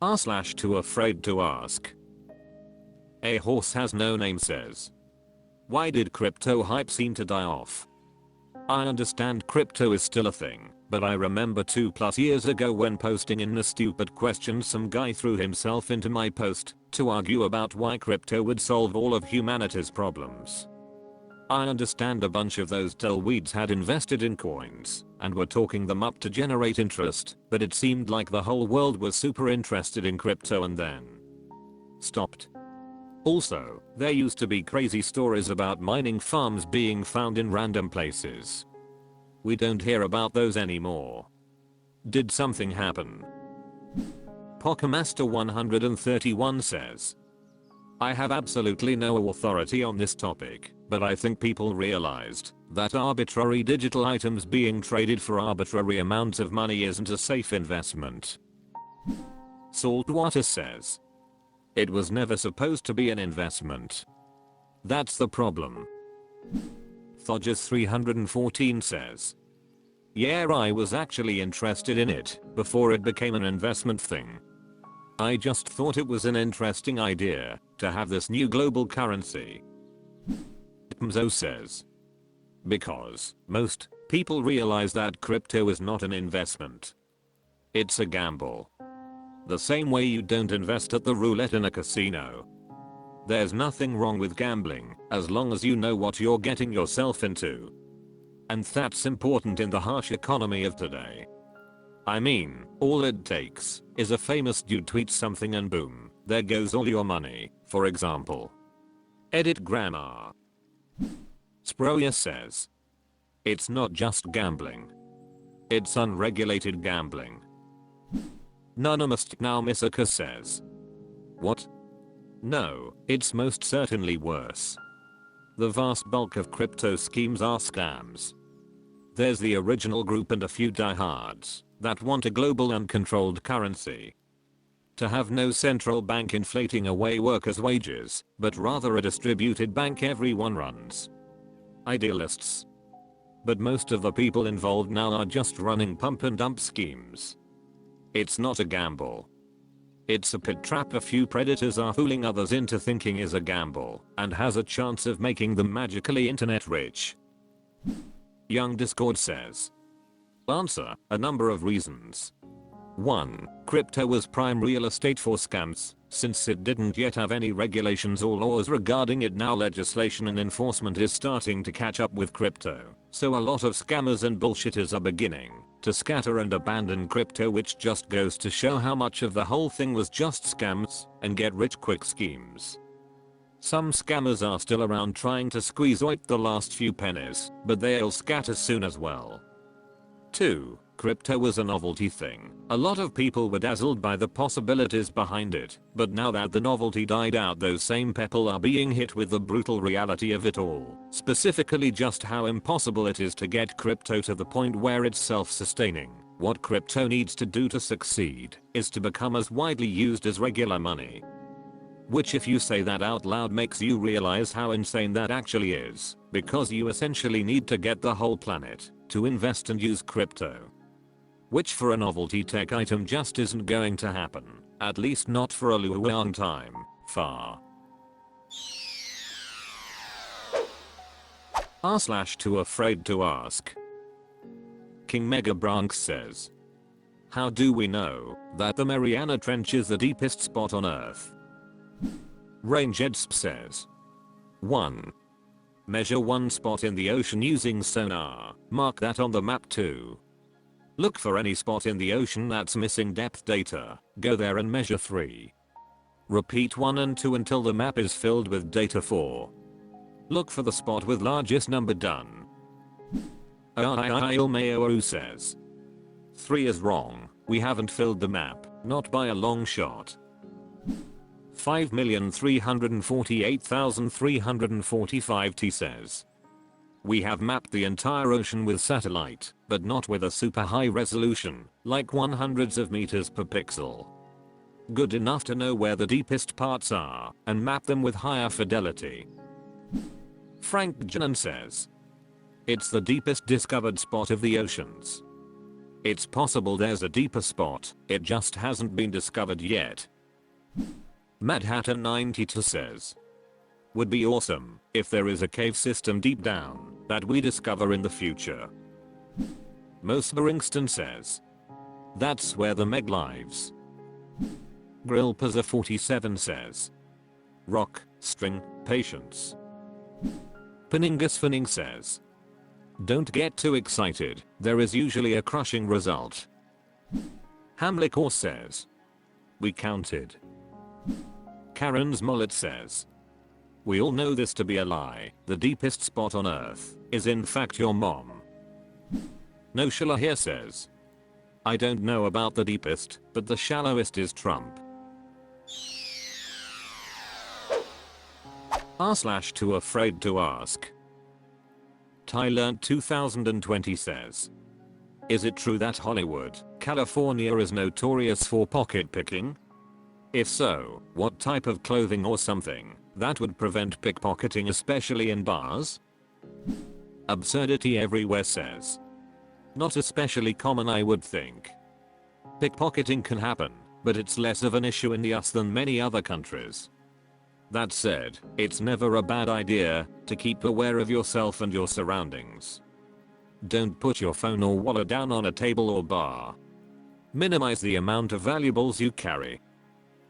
r/TooAfraidToAsk. A horse has no name says, why did crypto hype seem to die off? I understand crypto is still a thing, but I remember 2+ years ago when posting in a stupid question some guy threw himself into my post to argue about why crypto would solve all of humanity's problems. I understand a bunch of those dullweeds had invested in coins and were talking them up to generate interest, but it seemed like the whole world was super interested in crypto and then stopped. Also, there used to be crazy stories about mining farms being found in random places. We don't hear about those anymore. Did something happen? Pokémaster131 says, I have absolutely no authority on this topic, but I think people realized that arbitrary digital items being traded for arbitrary amounts of money isn't a safe investment. Saltwater says, it was never supposed to be an investment. That's the problem. Thodges314 says, yeah, I was actually interested in it before it became an investment thing. I just thought it was an interesting idea to have this new global currency. Mzo says, because most people realize that crypto is not an investment. It's a gamble. The same way you don't invest at the roulette in a casino. There's nothing wrong with gambling as long as you know what you're getting yourself into. And that's important in the harsh economy of today. I mean, all it takes is a famous dude tweets something and boom, there goes all your money, for example. Edit grammar. Sproya says, it's not just gambling. It's unregulated gambling. Nonymous now Misaka says, what? No, it's most certainly worse. The vast bulk of crypto schemes are scams. There's the original group and a few diehards that want a global uncontrolled currency. To have no central bank inflating away workers' wages, but rather a distributed bank everyone runs. Idealists. But most of the people involved now are just running pump and dump schemes. It's not a gamble. It's a pit trap a few predators are fooling others into thinking is a gamble and has a chance of making them magically internet rich. Young Discord says, answer, a number of reasons. 1. Crypto was prime real estate for scams, since it didn't yet have any regulations or laws regarding it. Now legislation and enforcement is starting to catch up with crypto, so a lot of scammers and bullshitters are beginning to scatter and abandon crypto, which just goes to show how much of the whole thing was just scams and get rich quick schemes. Some scammers are still around trying to squeeze out the last few pennies, but they'll scatter soon as well. 2. Crypto was a novelty thing. A lot of people were dazzled by the possibilities behind it, but now that the novelty died out, those same people are being hit with the brutal reality of it all. Specifically just how impossible it is to get crypto to the point where it's self-sustaining. What crypto needs to do to succeed is to become as widely used as regular money. Which, if you say that out loud, makes you realize how insane that actually is, because you essentially need to get the whole planet to invest and use crypto. Which for a novelty tech item just isn't going to happen, at least not for a long time, far. r/TooAfraidToAsk. King Megabranx says, how do we know that the Mariana Trench is the deepest spot on Earth? RangeEdsp says, 1. Measure one spot in the ocean using sonar, mark that on the map. 2. Look for any spot in the ocean that's missing depth data, go there and measure. 3. Repeat 1 and 2 until the map is filled with data. 4. Look for the spot with largest number. Done. Ilmayoru says, 3 is wrong, we haven't filled the map, not by a long shot. 5,348,345 T says, we have mapped the entire ocean with satellite, but not with a super high resolution, like 100s of meters per pixel. Good enough to know where the deepest parts are, and map them with higher fidelity. Frank Janan says, it's the deepest discovered spot of the oceans. It's possible there's a deeper spot, it just hasn't been discovered yet. Mad Hatter 92 says, would be awesome if there is a cave system deep down that we discover in the future. Mosberingston says, that's where the Meg lives. Grillpazza 47 says, rock, string, patience. Peningus Finning says, don't get too excited, there is usually a crushing result. Hamlickor says, we counted. Karen's Mullet says, we all know this to be a lie, the deepest spot on earth is in fact your mom. Noshala here says, I don't know about the deepest, but the shallowest is Trump. r/TooAfraidToAsk. Tylearnt 2020 says, is it true that Hollywood, California is notorious for pocket picking? If so, what type of clothing or something that would prevent pickpocketing, especially in bars? Absurdity Everywhere says, not especially common, I would think. Pickpocketing can happen, but it's less of an issue in the US than many other countries. That said, it's never a bad idea to keep aware of yourself and your surroundings. Don't put your phone or wallet down on a table or bar. Minimize the amount of valuables you carry.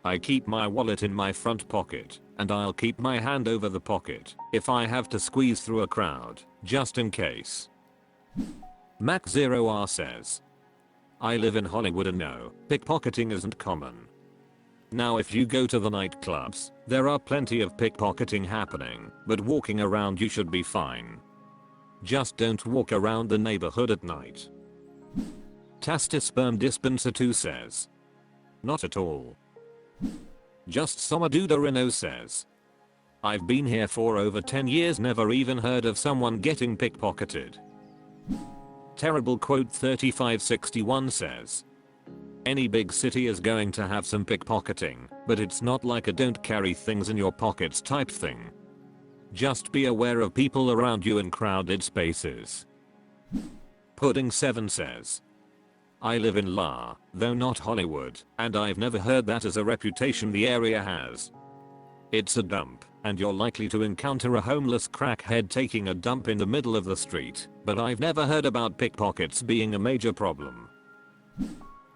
I keep my wallet in my front pocket, and I'll keep my hand over the pocket if I have to squeeze through a crowd, just in case. Mac0R says, I live in Hollywood and no, pickpocketing isn't common. Now if you go to the nightclubs, there are plenty of pickpocketing happening, but walking around you should be fine. Just don't walk around the neighborhood at night. Tastisperm Dispenser 2 says, not at all. Just Somadudarino says, I've been here for over 10 years, never even heard of someone getting pickpocketed. Terrible Quote 3561 says, any big city is going to have some pickpocketing, but it's not like a don't carry things in your pockets type thing. Just be aware of people around you in crowded spaces. Pudding 7 says, I live in La, though not Hollywood, and I've never heard that as a reputation the area has. It's a dump, and you're likely to encounter a homeless crackhead taking a dump in the middle of the street, but I've never heard about pickpockets being a major problem.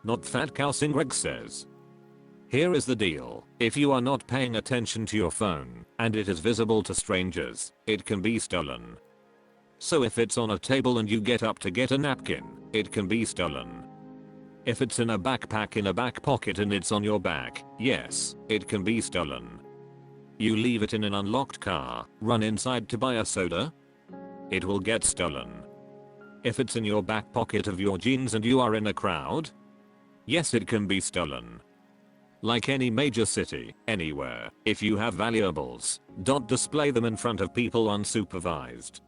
Not Fat Cow Singreg says, here is the deal, if you are not paying attention to your phone, and it is visible to strangers, it can be stolen. So if it's on a table and you get up to get a napkin, it can be stolen. If it's in a backpack in a back pocket and it's on your back, yes, it can be stolen. You leave it in an unlocked car, run inside to buy a soda, it will get stolen. If it's in your back pocket of your jeans and you are in a crowd, yes, it can be stolen. Like any major city, anywhere, if you have valuables, don't display them in front of people unsupervised.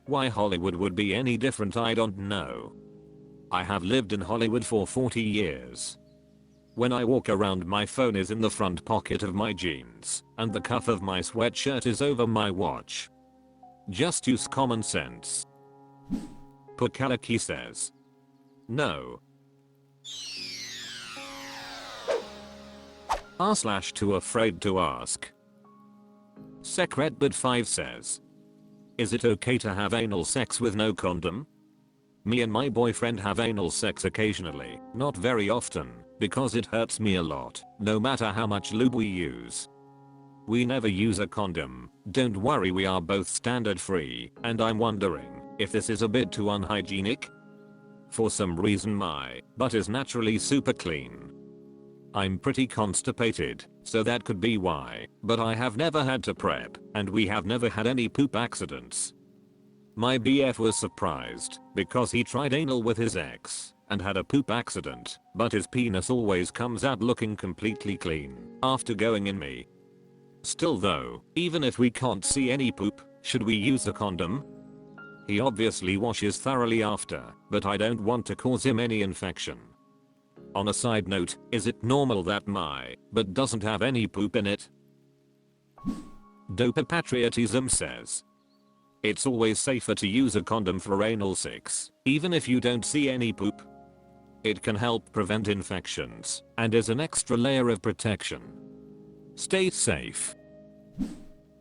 Why Hollywood would be any different I don't know. I have lived in Hollywood for 40 years. When I walk around my phone is in the front pocket of my jeans, and the cuff of my sweatshirt is over my watch. Just use common sense. Pukalaki says, no. r/TooAfraidToAsk. Secretbud5 says, is it okay to have anal sex with no condom? Me and my boyfriend have anal sex occasionally, not very often, because it hurts me a lot, no matter how much lube we use. We never use a condom, don't worry, we are both standard free, and I'm wondering if this is a bit too unhygienic? For some reason my butt is naturally super clean. I'm pretty constipated, so that could be why, but I have never had to prep, and we have never had any poop accidents. My BF was surprised, because he tried anal with his ex, and had a poop accident, but his penis always comes out looking completely clean, after going in me. Still though, even if we can't see any poop, should we use a condom? He obviously washes thoroughly after, but I don't want to cause him any infection. On a side note, is it normal that my butt doesn't have any poop in it? Dopapatriotism says, it's always safer to use a condom for anal sex, even if you don't see any poop. It can help prevent infections and is an extra layer of protection. Stay safe.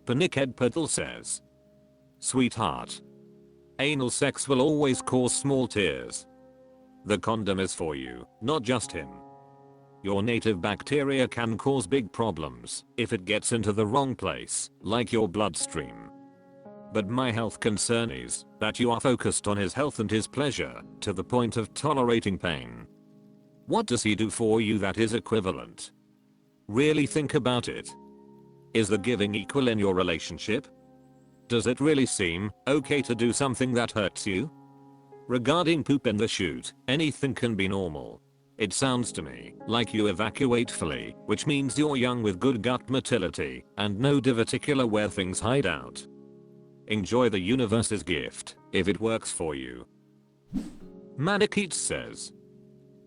Panickhead Petal says, sweetheart, anal sex will always cause small tears. The condom is for you, not just him. Your native bacteria can cause big problems if it gets into the wrong place, like your bloodstream. But my health concern is that you are focused on his health and his pleasure to the point of tolerating pain. What does he do for you that is equivalent? Really think about it. Is the giving equal in your relationship? Does it really seem okay to do something that hurts you? Regarding poop in the chute, anything can be normal. It sounds to me like you evacuate fully, which means you're young with good gut motility and no diverticular where things hide out. Enjoy the universe's gift if it works for you. Manikit says,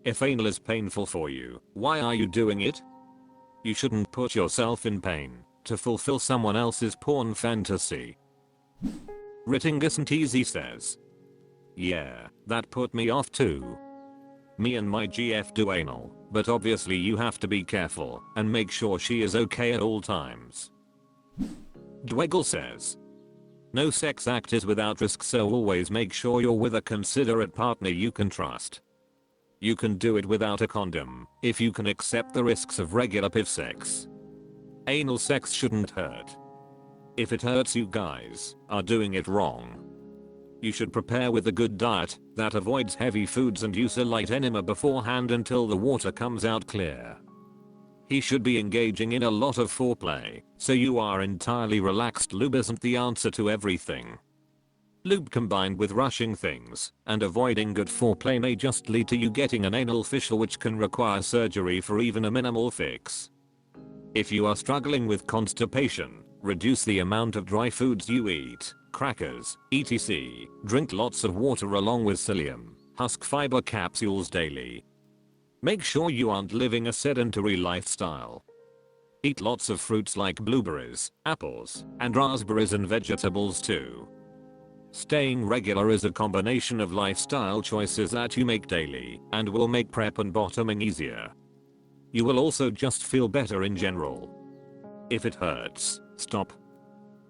if anal is painful for you, why are you doing it? You shouldn't put yourself in pain to fulfill someone else's porn fantasy. Writing isn't easy says, yeah, that put me off too. Me and my GF do anal, but obviously you have to be careful and make sure she is okay at all times. Dweggle says, no sex act is without risk, so always make sure you're with a considerate partner you can trust. You can do it without a condom if you can accept the risks of regular PIV sex. Anal sex shouldn't hurt. If it hurts, you guys are doing it wrong. You should prepare with a good diet that avoids heavy foods and use a light enema beforehand until the water comes out clear. He should be engaging in a lot of foreplay, so you are entirely relaxed. Lube isn't the answer to everything. Lube combined with rushing things and avoiding good foreplay may just lead to you getting an anal fissure, which can require surgery for even a minimal fix. If you are struggling with constipation, reduce the amount of dry foods you eat, crackers, etc. Drink lots of water along with psyllium, husk fiber capsules daily. Make sure you aren't living a sedentary lifestyle. Eat lots of fruits like blueberries, apples, and raspberries, and vegetables too. Staying regular is a combination of lifestyle choices that you make daily and will make prep and bottoming easier. You will also just feel better in general. If it hurts, stop.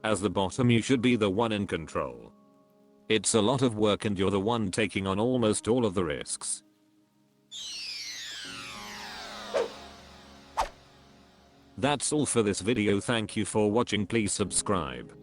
As the bottom, you should be the one in control. It's a lot of work and you're the one taking on almost all of the risks. That's all for this video. Thank you for watching. Please subscribe.